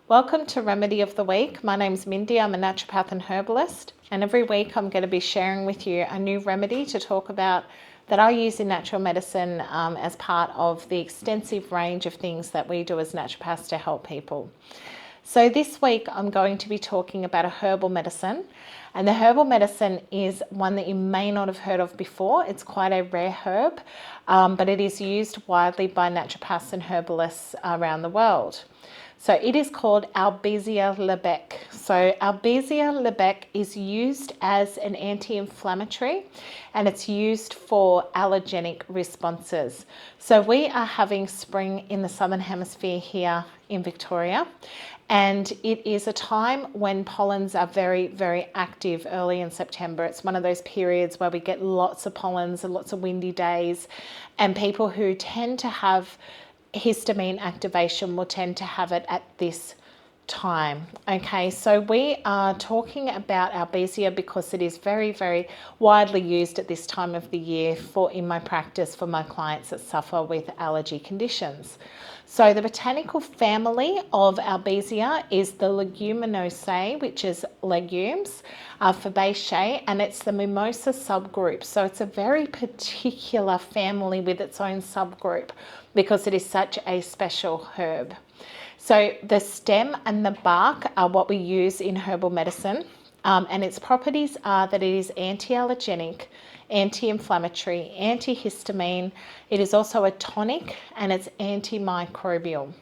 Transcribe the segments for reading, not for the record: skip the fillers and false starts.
Welcome to Remedy of the Week. My name's Mindy. I'm a naturopath and herbalist, and every week I'm going to be sharing with you a new remedy to talk about that I use in natural medicine as part of the extensive range of things that we do as naturopaths to help people. So this week I'm going to be talking about a herbal medicine, and the herbal medicine is one that you may not have heard of before. It's quite a rare herb, but it is used widely by naturopaths and herbalists around the world. So it is called Albizia Lebbeck. So Albizia Lebbeck is used as an anti-inflammatory, and it's used for allergenic responses. So we are having spring in the Southern Hemisphere here in Victoria, and it is a time when pollens are very, very active early in September. It's one of those periods where we get lots of pollens and lots of windy days, and people who tend to have histamine activation will tend to have it at this time. Okay, so we are talking about Albizia because it is very, very widely used at this time of the year in my practice for my clients that suffer with allergy conditions. So the botanical family of Albizia is the Leguminosae, which is legumes, Fabaceae, and it's the Mimosa subgroup. So it's a very particular family with its own subgroup because it is such a special herb. So the stem and the bark are what we use in herbal medicine, and its properties are that it is anti-allergenic, anti-inflammatory, antihistamine. It is also a tonic, and it's antimicrobial.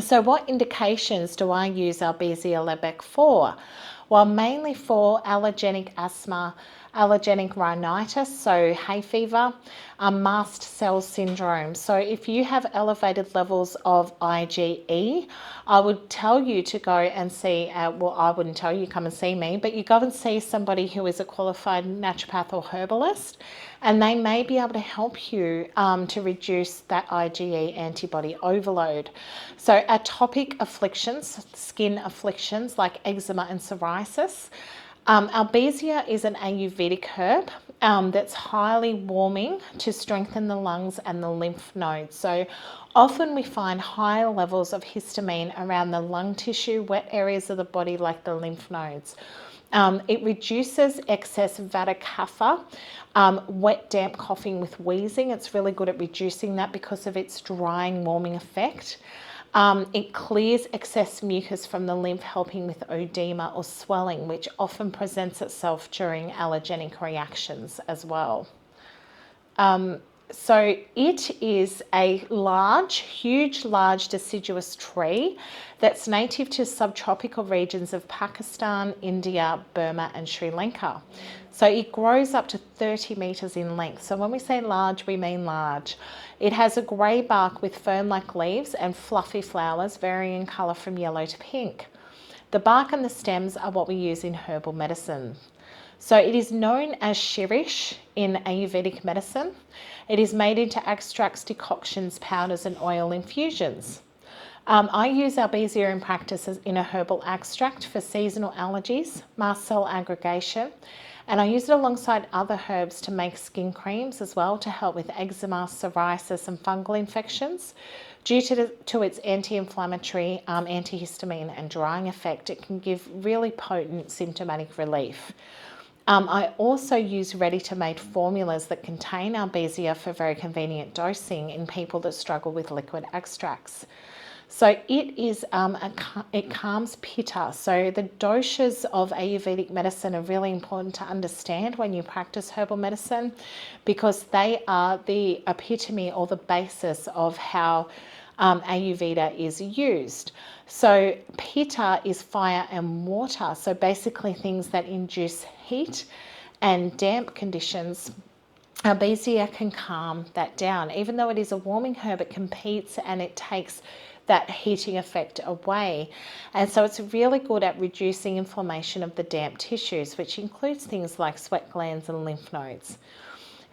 So what indications do I use Albizia Lebbeck for? Well, mainly for allergenic asthma, allergenic rhinitis, so hay fever, mast cell syndrome. So if you have elevated levels of IgE, I would tell you to go and see, well, I wouldn't tell you come and see me, but you go and see somebody who is a qualified naturopath or herbalist, and they may be able to help you to reduce that IgE antibody overload. So atopic afflictions, skin afflictions like eczema and psoriasis. Albizia is an Ayurvedic herb that's highly warming to strengthen the lungs and the lymph nodes. So often we find higher levels of histamine around the lung tissue, wet areas of the body like the lymph nodes. It reduces excess vata kapha, wet, damp coughing with wheezing. It's really good at reducing that because of its drying, warming effect. It clears excess mucus from the lymph, helping with oedema or swelling, which often presents itself during allergenic reactions as well. So it is a huge, large deciduous tree that's native to subtropical regions of Pakistan, India, Burma, and Sri Lanka. So it grows up to 30 meters in length. So when we say large, we mean large. It has a grey bark with fern-like leaves and fluffy flowers, varying in colour from yellow to pink. The bark and the stems are what we use in herbal medicine. So it is known as shirish in Ayurvedic medicine. It is made into extracts, decoctions, powders, and oil infusions. I use Albizia in practice in a herbal extract for seasonal allergies, mast cell aggregation, and I use it alongside other herbs to make skin creams as well to help with eczema, psoriasis, and fungal infections. Due to its anti-inflammatory, antihistamine, and drying effect, it can give really potent symptomatic relief. I also use ready-to-made formulas that contain Albizia for very convenient dosing in people that struggle with liquid extracts. So it calms pitta. So the doshas of Ayurvedic medicine are really important to understand when you practice herbal medicine because they are the epitome or the basis of how Ayurveda is used. So pitta is fire and water. So basically things that induce heat and damp conditions. Albizia can calm that down. Even though it is a warming herb, it competes and it takes that heating effect away. And so it's really good at reducing inflammation of the damp tissues, which includes things like sweat glands and lymph nodes.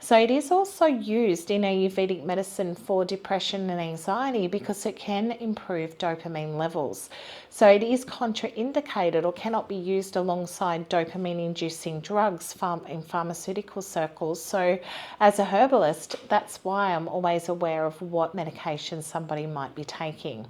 So it is also used in Ayurvedic medicine for depression and anxiety because it can improve dopamine levels. So it is contraindicated or cannot be used alongside dopamine-inducing drugs in pharmaceutical circles. So as a herbalist, that's why I'm always aware of what medication somebody might be taking.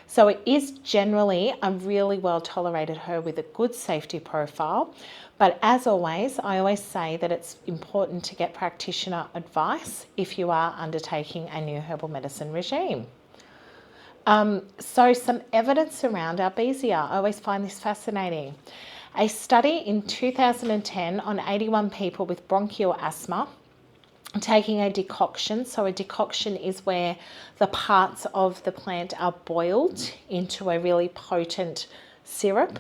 So it is generally a really well tolerated herb with a good safety profile. But as always, I always say that it's important to get practitioner advice if you are undertaking a new herbal medicine regime. So some evidence around Albizia. I always find this fascinating. A study in 2010 on 81 people with bronchial asthma, taking a decoction. So a decoction is where the parts of the plant are boiled into a really potent syrup.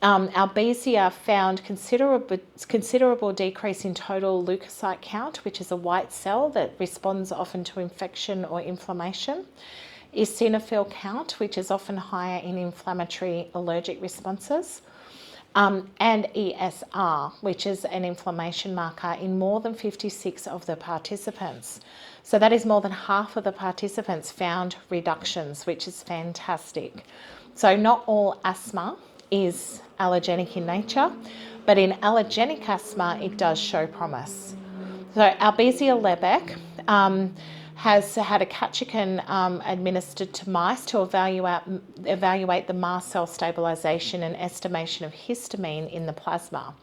Albizia found considerable decrease in total leukocyte count, which is a white cell that responds often to infection or inflammation. Eosinophil count, which is often higher in inflammatory allergic responses. And ESR, which is an inflammation marker in more than 56 of the participants. So that is more than half of the participants found reductions, which is fantastic. So not all asthma is allergenic in nature, but in allergenic asthma, it does show promise. So Albizia Lebbeck has had a catechin administered to mice to evaluate the mast cell stabilisation and estimation of histamine in the plasma.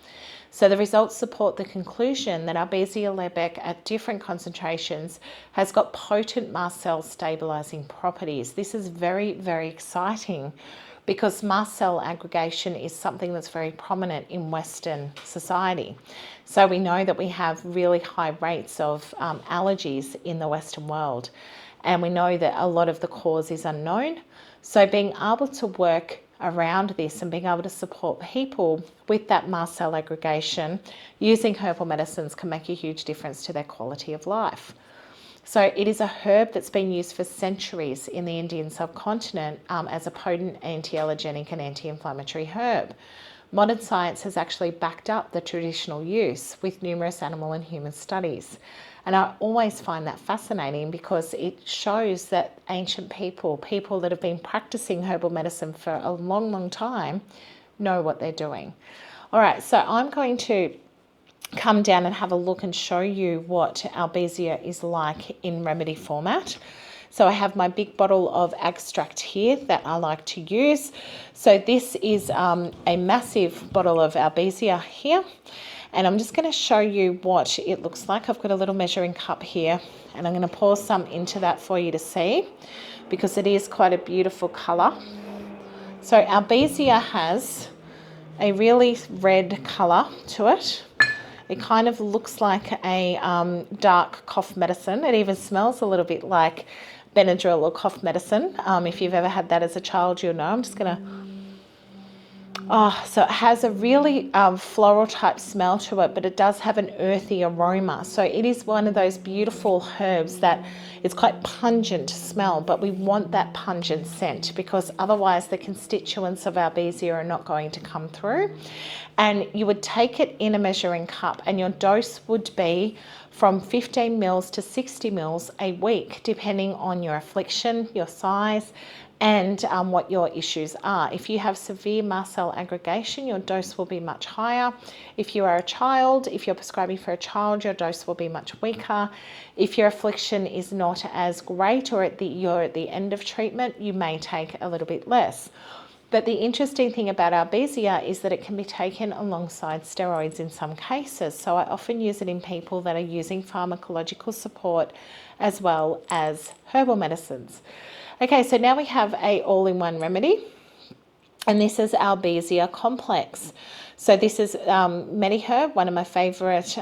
So the results support the conclusion that Albizia Lebbeck at different concentrations has got potent mast cell stabilising properties. This is very, very exciting because mast cell aggregation is something that's very prominent in Western society. So we know that we have really high rates of allergies in the Western world, and we know that a lot of the cause is unknown. So being able to work around this and being able to support people with that mast cell aggregation using herbal medicines can make a huge difference to their quality of life. So it is a herb that's been used for centuries in the Indian subcontinent as a potent anti-allergenic and anti-inflammatory herb. Modern science has actually backed up the traditional use with numerous animal and human studies. And I always find that fascinating because it shows that ancient people that have been practicing herbal medicine for a long, long time, know what they're doing. All right, so I'm going to come down and have a look and show you what Albizia is like in remedy format. So I have my big bottle of extract here that I like to use. So this is a massive bottle of Albizia here. And I'm just going to show you what it looks like. I've got a little measuring cup here and I'm going to pour some into that for you to see because it is quite a beautiful colour. So Albizia has a really red colour to it. It kind of looks like a dark cough medicine. It even smells a little bit like Benadryl or cough medicine. If you've ever had that as a child, you'll know. I'm just going to... so it has a really floral type smell to it, but it does have an earthy aroma. So it is one of those beautiful herbs that it's quite pungent smell, but we want that pungent scent because otherwise the constituents of Albizia are not going to come through. And you would take it in a measuring cup and your dose would be from 15 mils to 60 mils a week, depending on your affliction, your size, and what your issues are. If you have severe mast cell aggregation, your dose will be much higher. If you are a child, if you're prescribing for a child, your dose will be much weaker. If your affliction is not as great or you're at the end of treatment, you may take a little bit less. But the interesting thing about Albizia is that it can be taken alongside steroids in some cases. So I often use it in people that are using pharmacological support as well as herbal medicines. Okay, so now we have a all-in-one remedy, and this is Albizia Complex. So this is MediHerb, one of my favourite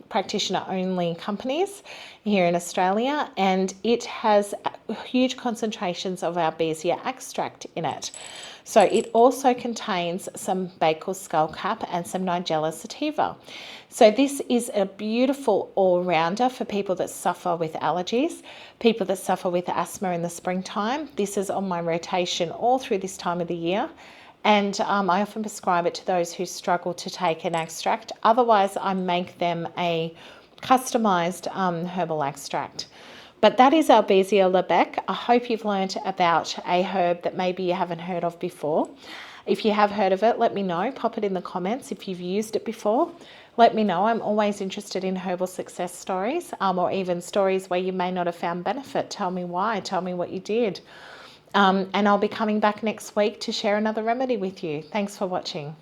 practitioner-only companies here in Australia, and it has huge concentrations of Albizia extract in it. So it also contains some Bakel's skullcap and some Nigella sativa. So this is a beautiful all-rounder for people that suffer with allergies, people that suffer with asthma in the springtime. This is on my rotation all through this time of the year. And I often prescribe it to those who struggle to take an extract. Otherwise, I make them a customised herbal extract. But that is Albizia Lebbeck. I hope you've learned about a herb that maybe you haven't heard of before. If you have heard of it, let me know. Pop it in the comments. If you've used it before, let me know. I'm always interested in herbal success stories or even stories where you may not have found benefit. Tell me why. Tell me what you did. And I'll be coming back next week to share another remedy with you. Thanks for watching.